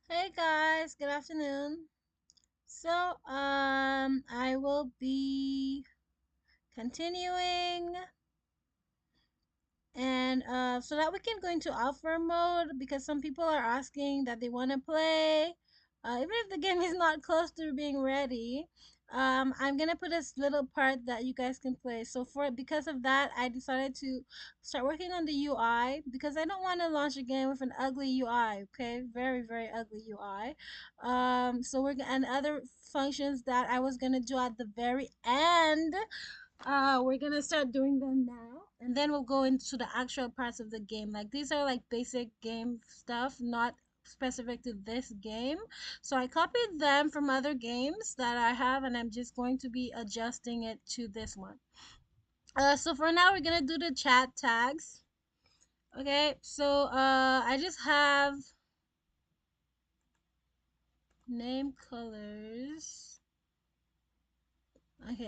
Hey guys, good afternoon. I will be continuing and so that we can go into alpha mode because some people are asking that they want to play even if the game is not close to being ready. I'm gonna put a little part that you guys can play. So for because of that, I decided to start working on the UI because I don't want to launch a game with an ugly UI. Okay, very ugly UI. So and other functions that I was gonna do at the very end, we're gonna start doing them now, and then we'll go into the actual parts of the game. Like these are like basic game stuff, not specific to this game. So I copied them from other games that I have, and I'm just going to be adjusting it to this one. So for now, we're gonna do the chat tags. Okay, so I just have name colors.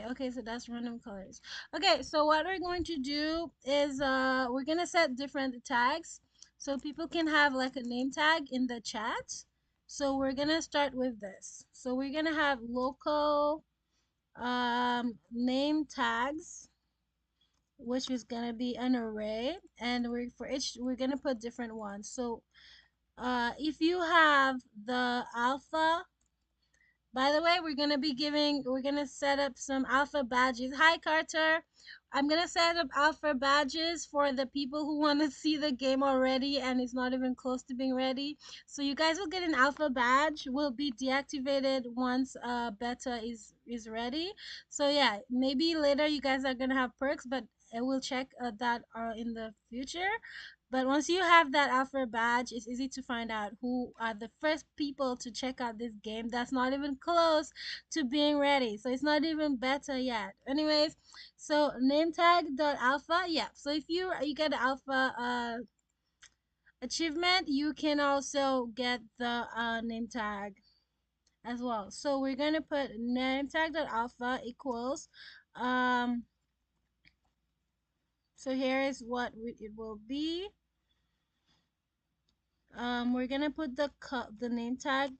Okay, so that's random colors. Okay, so what we're going to do is we're gonna set different tags so people can have like a name tag in the chat. So we're gonna start with this. So we're gonna have local name tags, which is gonna be an array, and we're gonna put different ones. So if you have the alpha. By the way, we're gonna set up some alpha badges. Hi, Carter. I'm gonna set up alpha badges for the people who want to see the game already and it's not even close to being ready. So you guys will get an alpha badge. Will be deactivated once beta is ready. So yeah, maybe later you guys are gonna have perks, but we'll check that in the future. But once you have that alpha badge, it's easy to find out who are the first people to check out this game that's not even close to being ready. So it's not even beta yet. Anyways, so name tag dot alpha, yeah. So if you get the alpha achievement, you can also get the name tag as well. So we're gonna put name tag dot alpha equals um so here is what it will be. We're gonna put the name tag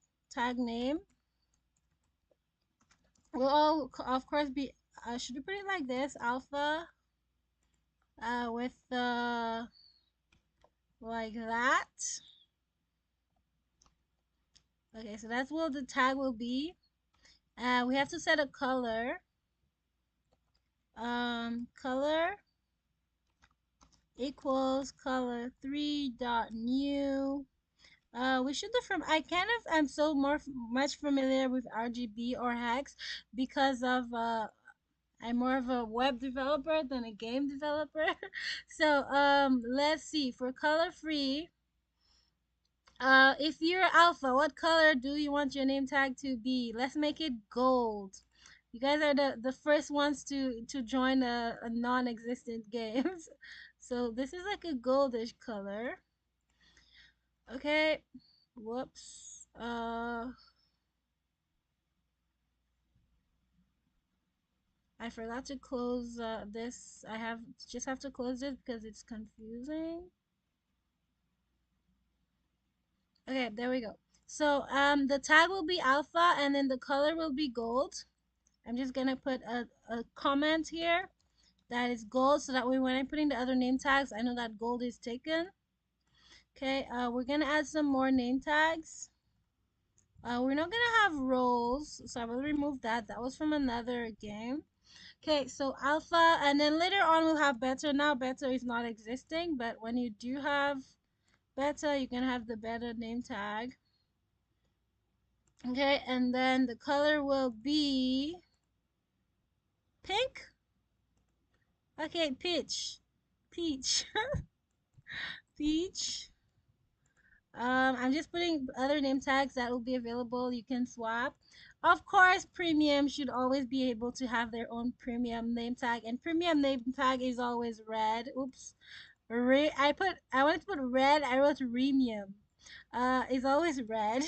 name. Will all of course be should we put it like this, alpha with the like that. Okay, so that's what the tag will be. We have to set a color. Color equals color 3 dot new. We should do from I kind of am so much familiar with RGB or hex because of I'm more of a web developer than a game developer. So let's see, for color free, if you're alpha, what color do you want your name tag to be? Let's make it gold. You guys are the first ones to join a non-existent game. So this is like a goldish color. Okay. Whoops. I forgot to close this. I just have to close it because it's confusing. Okay, there we go. So the tag will be alpha and then the color will be gold. I'm just gonna put a comment here that is gold so that way when I'm putting the other name tags, I know that gold is taken. Okay, we're gonna add some more name tags. We're not gonna have roles, so I will remove that. That was from another game. Okay, so alpha, and then later on we'll have beta. Now beta is not existing, but when you do have beta, you can have the beta name tag. Okay, and then the color will be pink. Okay, peach, peach. I'm just putting other name tags that will be available. You can swap. Of course, premium should always be able to have their own premium name tag, and premium name tag is always red. Oops, I wanted to put red. I wrote premium. It's always red.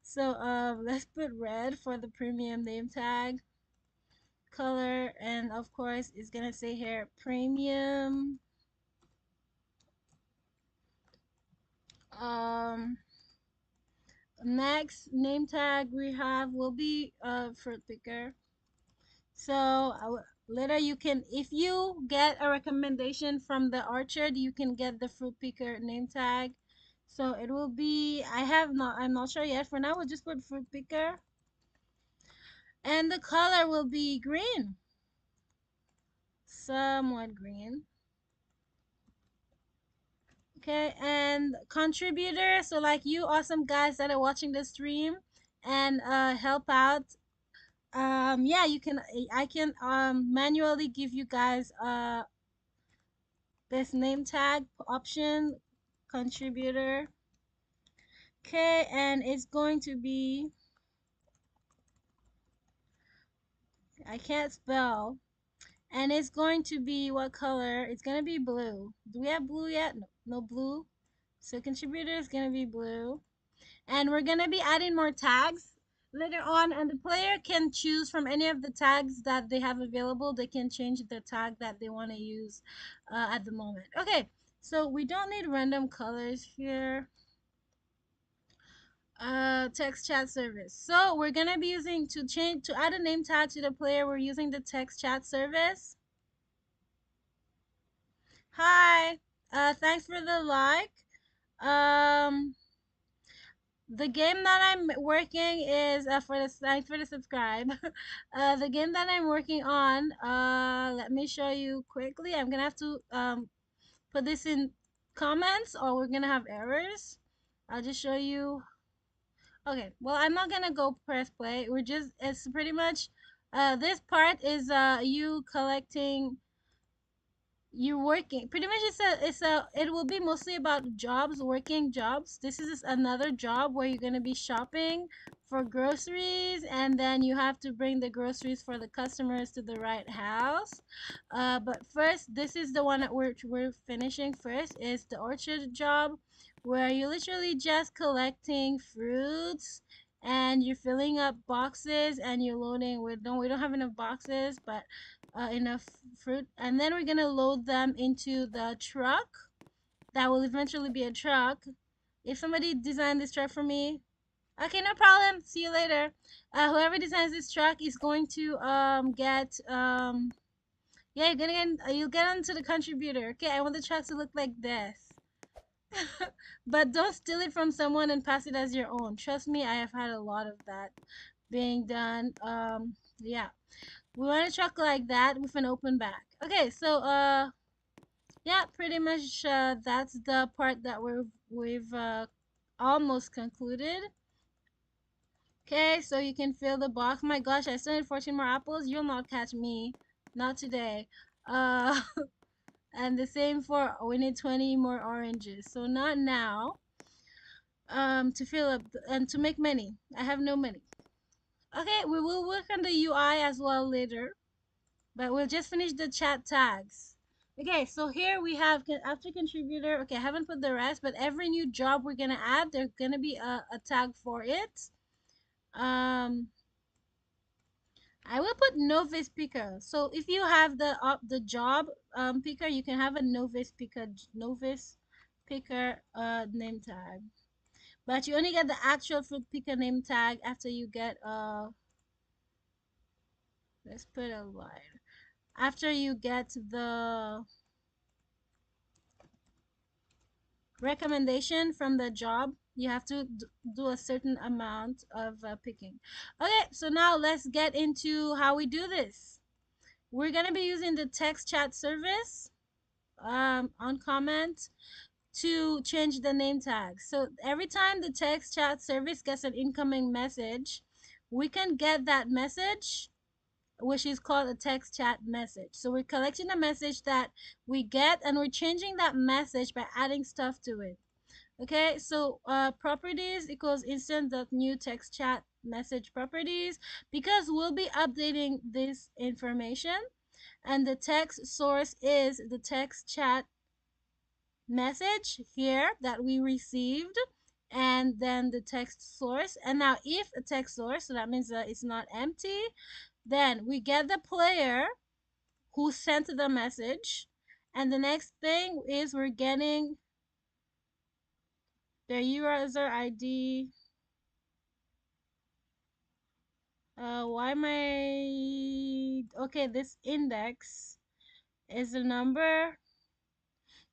So let's put red for the premium name tag color, and of course it's gonna say here premium um Next name tag we have will be fruit picker. So later you can, if you get a recommendation from the orchard, you can get the fruit picker name tag. So it will be, I'm not sure yet. For now, we'll just put fruit picker. And the color will be green. Somewhat green. Okay, and contributor, so like you awesome guys that are watching the stream and help out. Yeah, you can, I can manually give you guys this name tag option, contributor. Okay, and it's going to be, I can't spell, and it's going to be what color? It's going to be blue. Do we have blue yet? No, no blue. So contributor is going to be blue. And we're going to be adding more tags later on, and the player can choose from any of the tags that they have available. They can change the tag that they want to use at the moment. Okay, so we don't need random colors here. Text chat service. So we're gonna be using, to add a name tag to the player, we're using the text chat service. Hi, thanks for the like. um the game that I'm working is for the, thanks for the subscribe. The game that I'm working on, let me show you quickly. I'm gonna have to put this in comments or we're gonna have errors. I'll just show you. Okay, well, I'm not gonna go press play. It's pretty much, this part is you collecting, you're working. Pretty much it will be mostly about jobs, working jobs. This is another job where you're gonna be shopping for groceries, and then you have to bring the groceries for the customers to the right house. But first, this is the one that we're finishing first, is the orchard job, where you're literally just collecting fruits and you're filling up boxes and you're loading. We don't have enough boxes, but enough fruit, and then we're gonna load them into the truck that will eventually be a truck. If somebody designed this truck for me, okay, no problem, see you later. Whoever designs this truck is going to get yeah, you'll get onto the contributor. Okay, I want the truck to look like this. But don't steal it from someone and pass it as your own. Trust me, I have had a lot of that being done. Yeah, we want a truck like that with an open back. Okay, so yeah, pretty much that's the part that we've almost concluded. Okay, so you can fill the box. My gosh, I still need 14 more apples. You'll not catch me, not today. Uh, and the same for, we need 20 more oranges. So not now. To fill up and to make money. I have no money. Okay, we will work on the UI as well later. But we'll just finish the chat tags. Okay, so here we have after contributor. Okay, I haven't put the rest, but every new job we're gonna add, there's gonna be a tag for it. I will put novice picker. So if you have the job picker, you can have a novice picker name tag. But you only get the actual fruit picker name tag after you get let's put a line. After you get the recommendation from the job, you have to do a certain amount of picking. Okay, so now let's get into how we do this. We're gonna be using the text chat service on comment to change the name tag. So every time the text chat service gets an incoming message, we can get that message, which is called a text chat message. So we're collecting a message that we get and we're changing that message by adding stuff to it. Okay, so properties equals instant.new text chat message properties, because we'll be updating this information, and the text source is the text chat message here that we received, and then the text source. And now if a text source, so that means that it's not empty, then we get the player who sent the message, and the next thing is we're getting their user ID Why am I okay? This index is a number.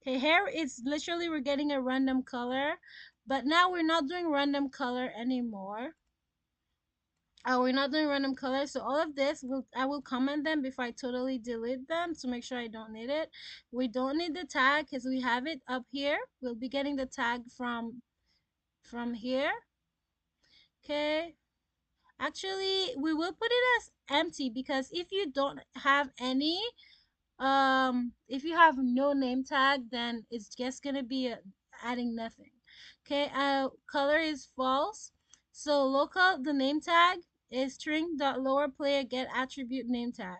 Okay, here it's literally we're getting a random color, but now we're not doing random color anymore. We're not doing random color, so all of this will I will comment them before I totally delete them to make sure I don't need it. We don't need the tag because we have it up here. We'll be getting the tag from here. Okay. Actually, we will put it as empty because if you don't have any, if you have no name tag, then it's just gonna be adding nothing. Okay, color is false. So local, the name tag is string dot lower player get attribute name tag.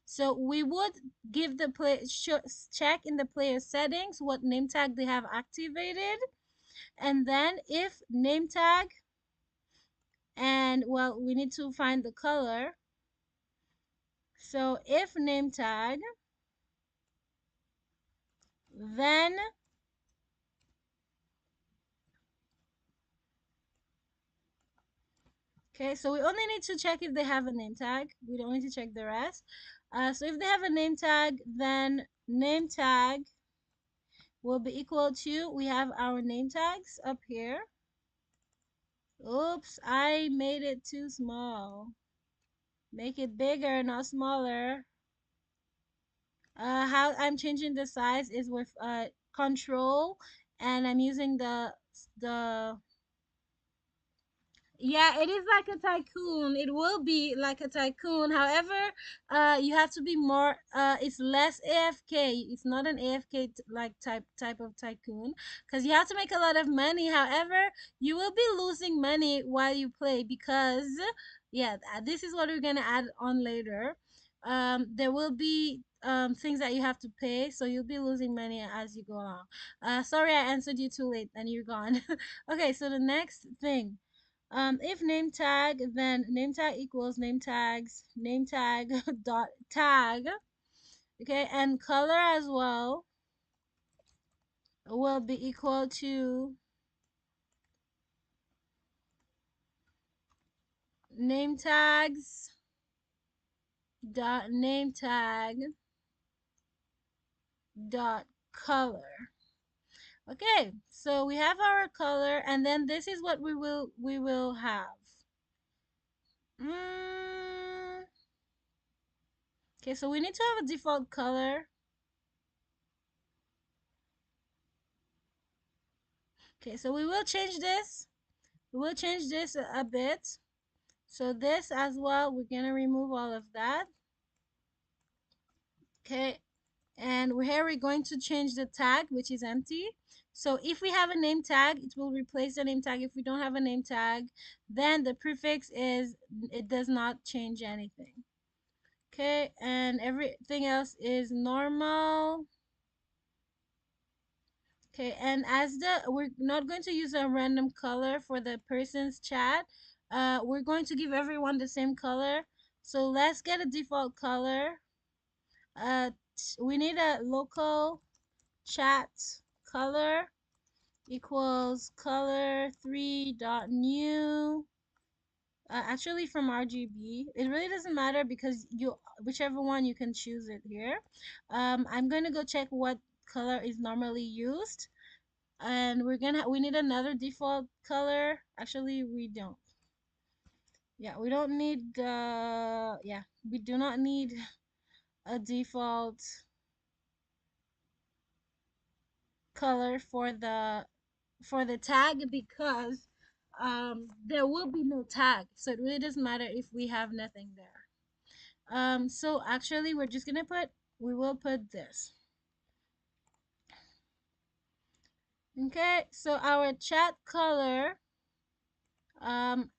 So we would give the play check in the player settings what name tag they have activated, and then if name tag, and well, we need to find the color. So if name tag, then okay, so we only need to check if they have a name tag. We don't need to check the rest. So if they have a name tag, then name tag will be equal to, we have our name tags up here. Oops, I made it too small. Make it bigger, not smaller. How I'm changing the size is with control, and I'm using the yeah, it is like a tycoon. It will be like a tycoon. However, you have to be more. It's less AFK. It's not an AFK like type of tycoon, because you have to make a lot of money. However, you will be losing money while you play because, yeah, this is what we're gonna add on later. There will be things that you have to pay, so you'll be losing money as you go along. Sorry, I answered you too late, and you're gone. Okay, so the next thing. If name tag, then name tag equals name tags, name tag dot tag. Okay, and color as well will be equal to name tags dot name tag dot color. Okay, so we have our color, and then this is what we will have. Mm, okay, so we need to have a default color. Okay, so we will change this. We will change this a bit. So this as well, we're gonna remove all of that. Okay, and here we're going to change the tag, which is empty. So if we have a name tag, it will replace the name tag. If we don't have a name tag, then the prefix is, it does not change anything. Okay, and everything else is normal. Okay, and as we're not going to use a random color for the person's chat. We're going to give everyone the same color. So let's get a default color. We need a local chat color equals color 3 dot new. Actually from RGB, it really doesn't matter because you, whichever one you can choose it here. I'm gonna go check what color is normally used, and we need another default color. Actually, we don't. Yeah, we don't need yeah, we do not need a default color for the tag because there will be no tag, so it really doesn't matter if we have nothing there. So actually we're just gonna put, we will put this. Okay, so our chat color um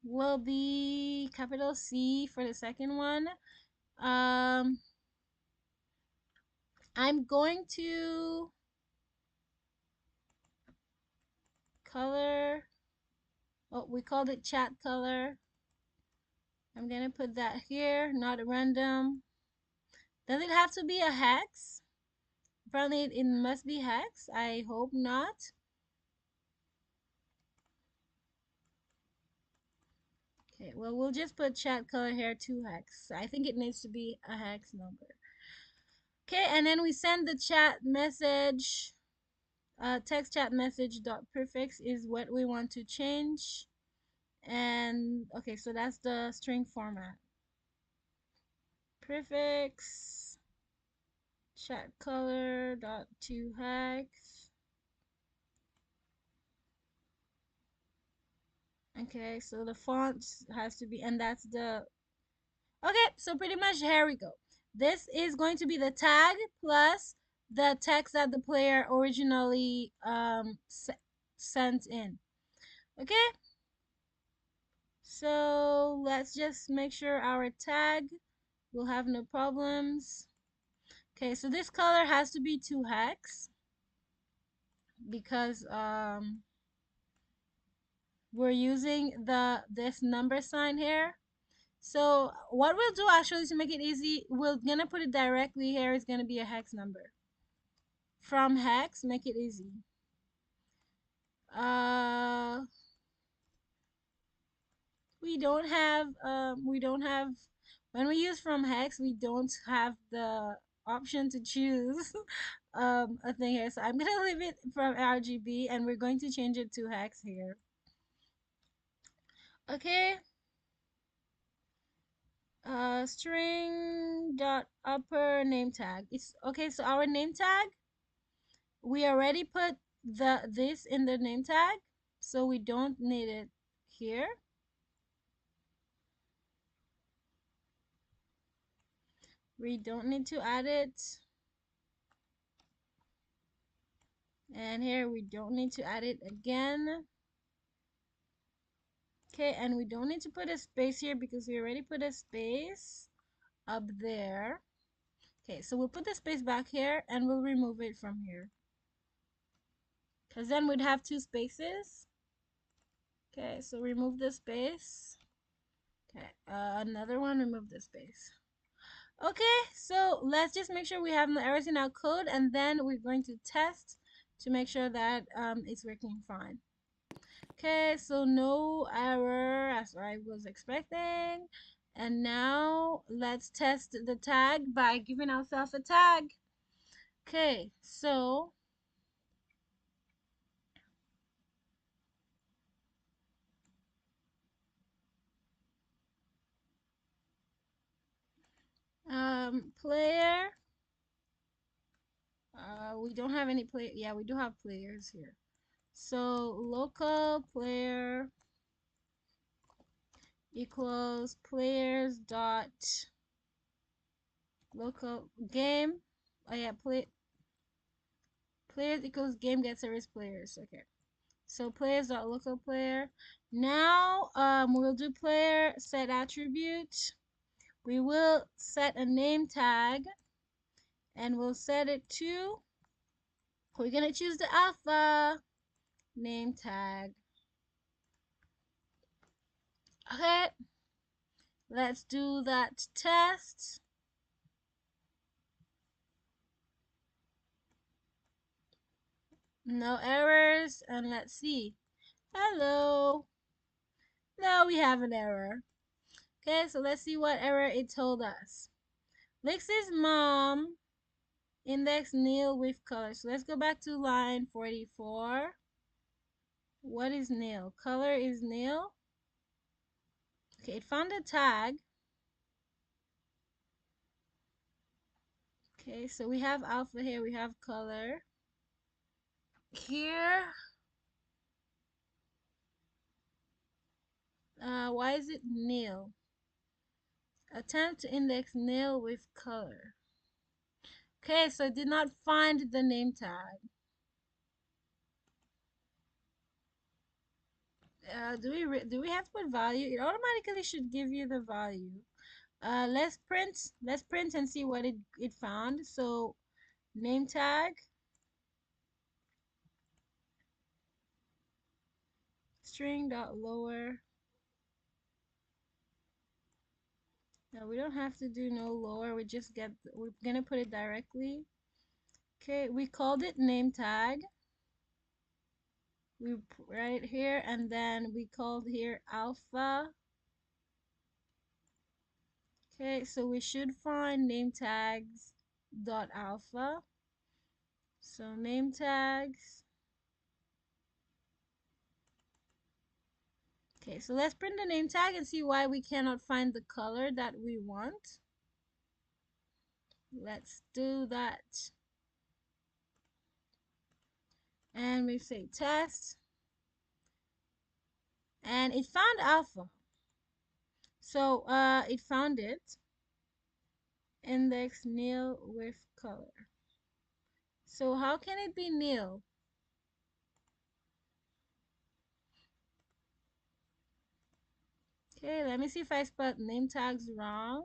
will be capital C for the second one. I'm going to color, oh, we called it chat color. I'm gonna put that here, not random. Does it have to be a hex? Apparently it must be hex. I hope not. Okay, well, we'll just put chat color here 2 hex. I think it needs to be a hex number. Okay, and then we send the chat message. Text chat message dot prefix is what we want to change. And okay, so that's the string format. Prefix chat color dot 2 hex. Okay, so the font has to be, and that's the, okay, so pretty much here we go. This is going to be the tag plus the text that the player originally sent in. Okay, so let's just make sure our tag will have no problems. Okay, so this color has to be 2 hex because we're using this number sign here. So what we'll do actually to make it easy, we're gonna put it directly here. It's gonna be a hex number. From hex, make it easy. Uh, we don't have, when we use from hex, we don't have the option to choose a thing here. So I'm gonna leave it from RGB and we're going to change it to hex here. Okay. String dot upper name tag. It's okay, so our name tag, we already put this in the name tag, so we don't need it here. We don't need to add it. And here we don't need to add it again. Okay, and we don't need to put a space here because we already put a space up there. Okay, so we'll put the space back here and we'll remove it from here. Because then we'd have 2 spaces. Okay, so remove the space. Okay, another one, remove the space. Okay, so let's just make sure we have no errors in our code, and then we're going to test to make sure that it's working fine. Okay, so no error as I was expecting. And now let's test the tag by giving ourselves a tag. Okay, so player, we don't have any play, yeah, we do have players here. So local player equals players dot local game. Oh yeah, players equals game gets erased players. Okay, so players dot local player. Now we'll do player set attribute. We will set a name tag and we'll set it to, we're gonna choose the alpha name tag. Okay, let's do that test. No errors, and let's see. Hello. No, we have an error. Okay, so let's see what error it told us. Lix's mom index nil with color. So let's go back to line 44. What is nil? Color is nil. Okay, it found a tag. Okay, so we have alpha here, we have color. Here, why is it nil? Attempt to index nil with color. Okay, so it did not find the name tag. Do we have to put value? It automatically should give you the value. Let's print and see what it found. So name tag string dot lower. No, we don't have to do no lower. We're gonna put it directly. Okay, we called it name tag. We write it here, and then we called here alpha Okay, so we should find name tags dot alpha. So name tags. Okay, so let's print the name tag and see why we cannot find the color that we want. Let's do that. And we say test. And it found alpha. So it found it. Index nil with color. So how can it be nil? Okay, let me see if I spelled name tags wrong.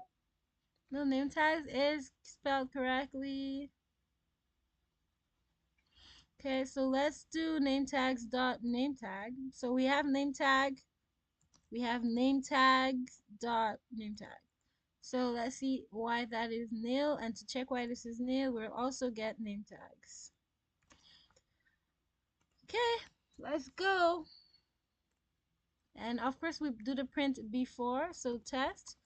No, name tags is spelled correctly. Okay, so let's do name tags dot name tag. So we have name tag, we have name tags dot name tag. So let's see why that is nil, and to check why this is nil, we'll also get name tags. Okay, let's go. And of course we do the print before, so test.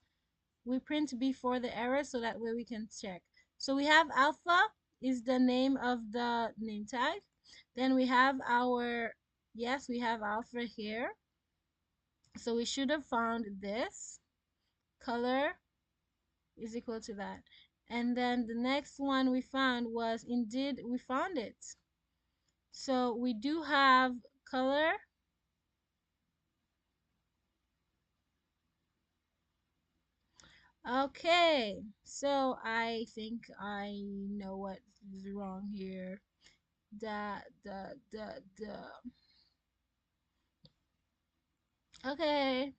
We print before the error so that way we can check. So we have alpha is the name of the name tag. Then we have our, yes, we have alpha here. So we should have found this. Color is equal to that. And then the next one we found was indeed we found it. So we do have color. Okay, so I think I know what is wrong here. Da. Okay.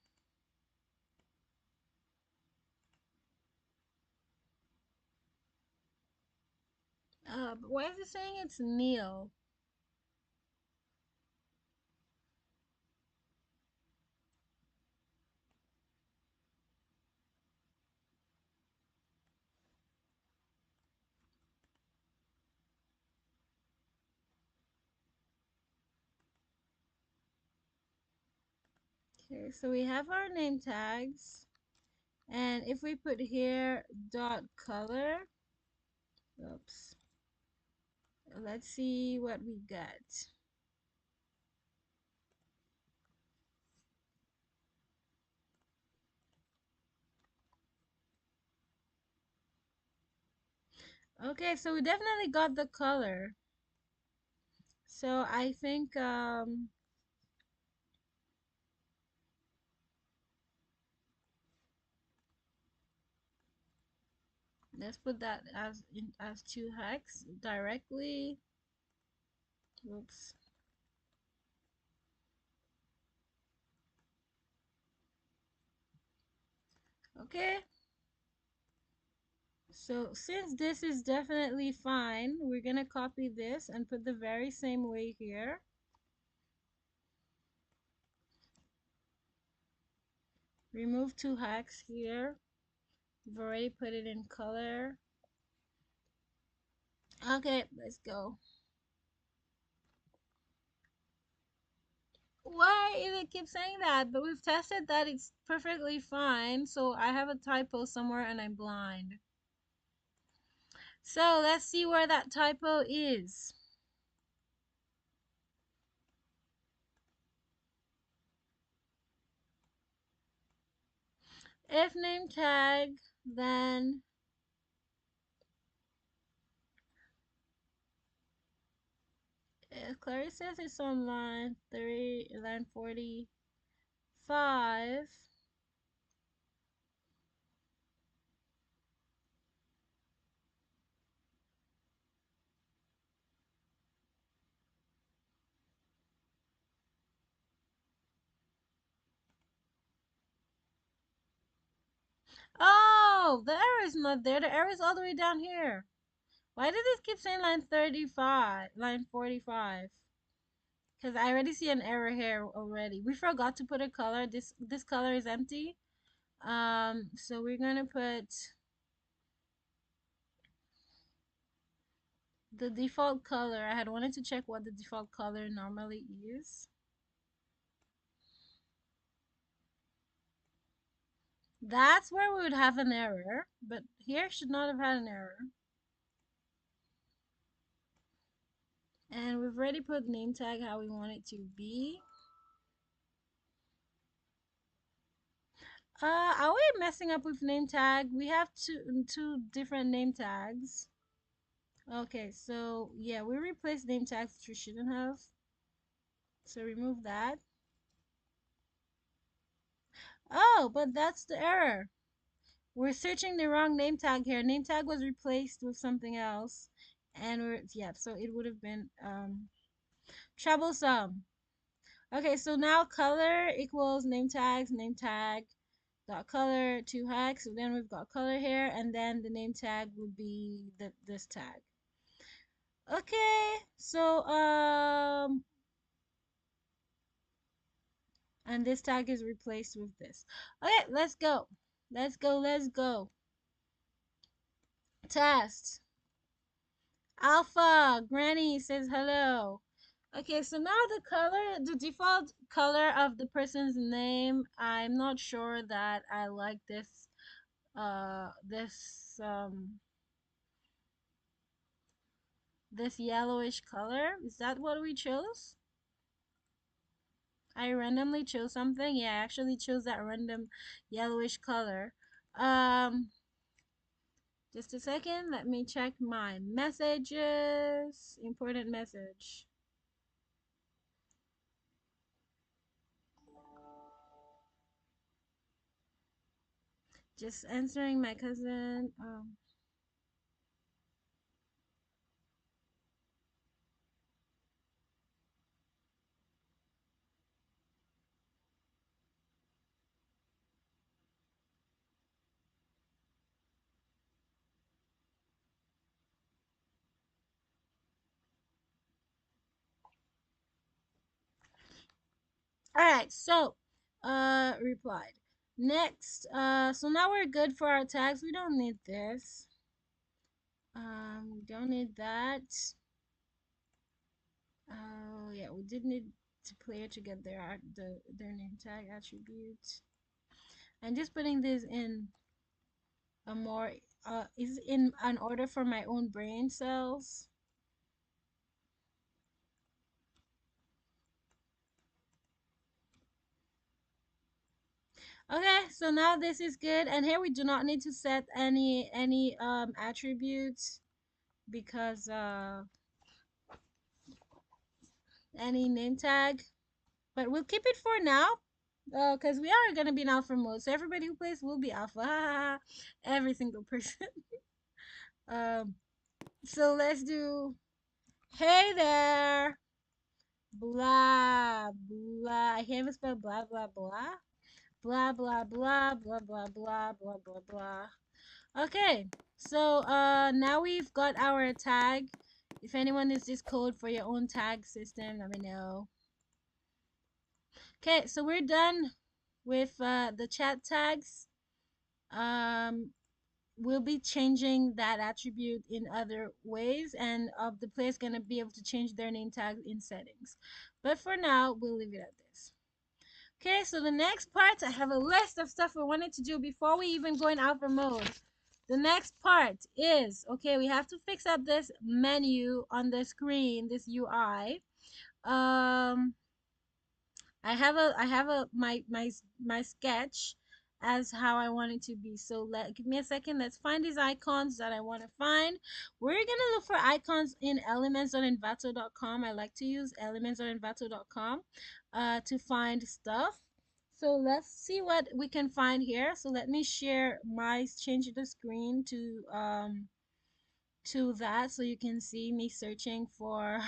But why is it saying it's Neil? Okay, so we have our name tags, and if we put here dot color, oops, let's see what we get. Okay, so we definitely got the color. So I think let's put that as 2 hex directly. Oops. Okay. So since this is definitely fine, we're gonna copy this and put the very same way here. Remove 2 hex here. We've already put it in color. Okay, let's go. Why is it keep saying that? But we've tested that it's perfectly fine. So I have a typo somewhere and I'm blind. So let's see where that typo is. If name tag, then Clary says it's on line 45. Oh, the error is not there. The error is all the way down here. Why did it keep saying line 35, line 45? Because I already see an error here already. We forgot to put a color. This color is empty. So we're gonna put the default color. I had wanted to check what the default color normally is. That's where we would have an error, but here should not have had an error. And we've already put name tag how we want it to be. Are we messing up with name tag? We have two different name tags. Okay, so yeah, we replaced name tags which we shouldn't have. So remove that. Oh, but that's the error. We're searching the wrong name tag here. Name tag was replaced with something else. And we're, yeah, so it would have been troublesome. Okay, so now color equals name tag dot color to hex. So then we've got color here, and then the name tag would be this tag. Okay, so and this tag is replaced with this. Okay, let's go. Let's go, let's go. Test. Alpha, Granny says hello. Okay, so now the default color of the person's name, I'm not sure that I like this this yellowish color. Is that what we chose? I randomly chose something. Yeah, I actually chose that random yellowish color. Um, just a second. Let me check my messages. Important message. Just answering my cousin. All right. So, replied. Next. So now we're good for our tags. We don't need this. We don't need that. Oh yeah, we did need to player to get their name tag attribute. I'm just putting this in a more is in an order for my own brain cells. Okay, so now this is good, and here we do not need to set any attributes because any name tag, but we'll keep it for now because we are gonna be in alpha mode, so everybody who plays will be alpha. Every single person. um, so let's do. Hey there, blah blah. I can't even spell blah blah blah. Blah blah blah blah blah blah blah blah blah. Okay, so now we've got our tag. If anyone needs this code for your own tag system, let me know. Okay, so we're done with the chat tags. Um, we'll be changing that attribute in other ways, and the player's gonna be able to change their name tag in settings. But for now, we'll leave it at this. Okay, so the next part, I have a list of stuff we wanted to do before we even go in alpha mode. The next part is, okay, we have to fix up this menu on the screen, this UI. I have a my sketch as how I want it to be. So give me a second. Let's find these icons that I want to find. We're gonna look for icons in elements.envato.com. I like to use elements.envato.com to find stuff. So let's see what we can find here. So let me share my change the screen to that so you can see me searching for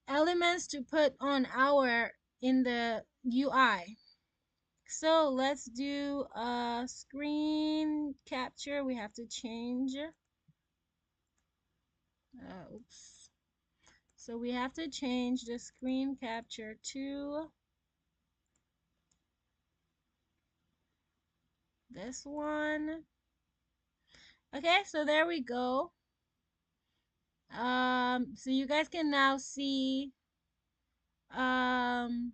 elements to put on our in the UI. So let's do a screen capture. We have to change. Oops. So we have to change the screen capture to this one. Okay, so there we go. So you guys can now see um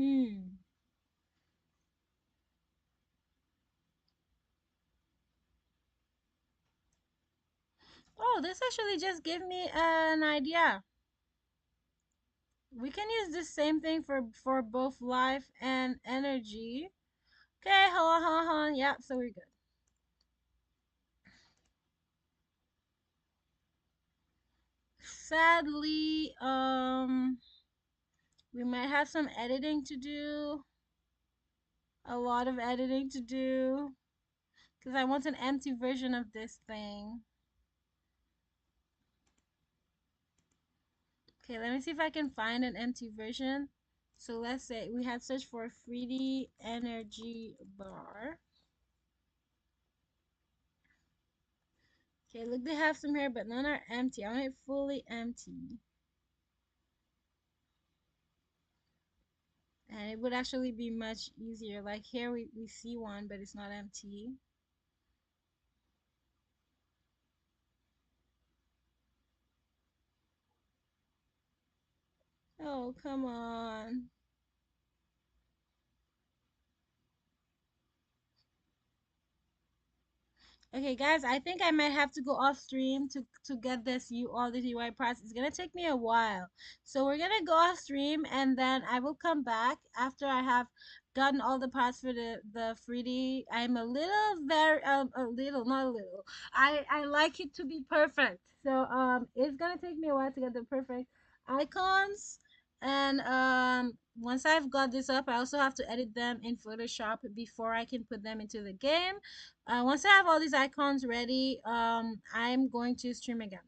Hmm. Oh, this actually just gave me an idea. We can use the same thing for both life and energy. Okay, hold on, hold on, hold on. Yep, so we're good. Sadly, we might have some editing to do. A lot of editing to do. Because I want an empty version of this thing. Okay, let me see if I can find an empty version. So let's say we had searched for a 3D energy bar. Okay, look, they have some here, but none are empty. I want it fully empty. And it would actually be much easier. Like here we see one, but it's not empty. Oh, come on. Okay, guys, I think I might have to go off stream to get this all this UI process. It's gonna take me a while, so we're gonna go off stream, and then I will come back after I have gotten all the parts for the 3D. I'm a little very a little not a little. I like it to be perfect, so it's gonna take me a while to get the perfect icons, and once I've got this up, I also have to edit them in Photoshop before I can put them into the game. Once I have all these icons ready, I'm going to stream again.